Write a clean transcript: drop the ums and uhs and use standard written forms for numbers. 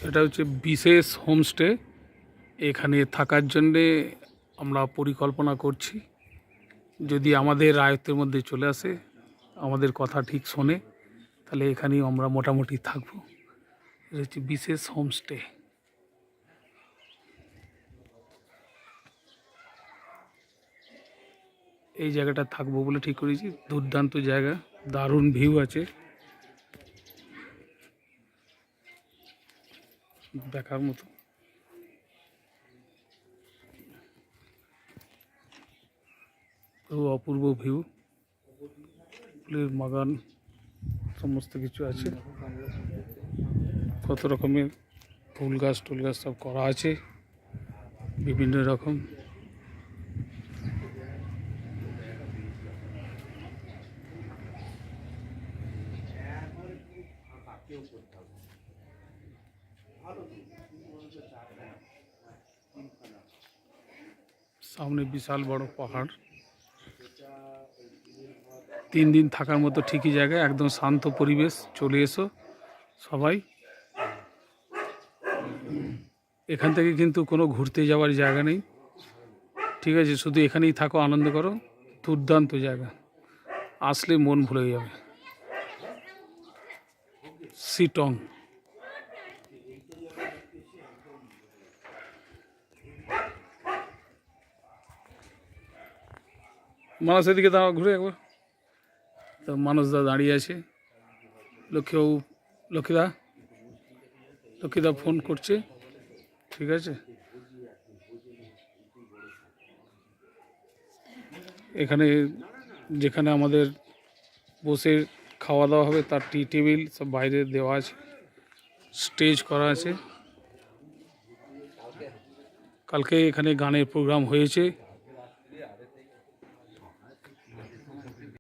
এটা হচ্ছে বিশেষ হোমস্টে। এখানে থাকার জন্যে আমরা পরিকল্পনা করছি, যদি আমাদের আয়ত্তের মধ্যে চলে আসে, আমাদের কথা ঠিক শোনে, তাহলে এখানেই আমরা মোটামুটি থাকবো। এটা হচ্ছে বিশেষ হোমস্টে। এই জায়গাটা থাকবো বলে ঠিক করেছি। দুর্দান্ত জায়গা, দারুণ ভিউ আছে, দেখার মতো। অপূর্ব ভিউ, ফুলের বাগান, সমস্ত কিছু আছে। কত রকমের ফুল গাছ টুল গাছ সব করা আছে বিভিন্ন রকম। সামনে বিশাল বড় পাহাড়। 3 দিন থাকার মতো ঠিকই জায়গা, একদম শান্ত পরিবেশ। চলে এসো সবাই। এখান থেকে কিন্তু কোনো ঘুরতে যাওয়ার জায়গা নেই, ঠিক আছে? শুধু এখানেই থাকো, আনন্দ করো। দুর্দান্ত জায়গা, আসলে মন ভুলে যাবে। সিটং। মানুষের দিকে দাঁড়া, ঘুরে একবার। তো মানুষদা দাঁড়িয়ে আছে। লক্ষ্মীদা ফোন করছে, ঠিক আছে? এখানে যেখানে আমাদের বসে খাওয়া দাওয়া হবে, তার টি টেবিল সব বাইরে দেওয়া আছে, স্টেজ করা আছে। কালকে এখানে গানের প্রোগ্রাম হয়েছে।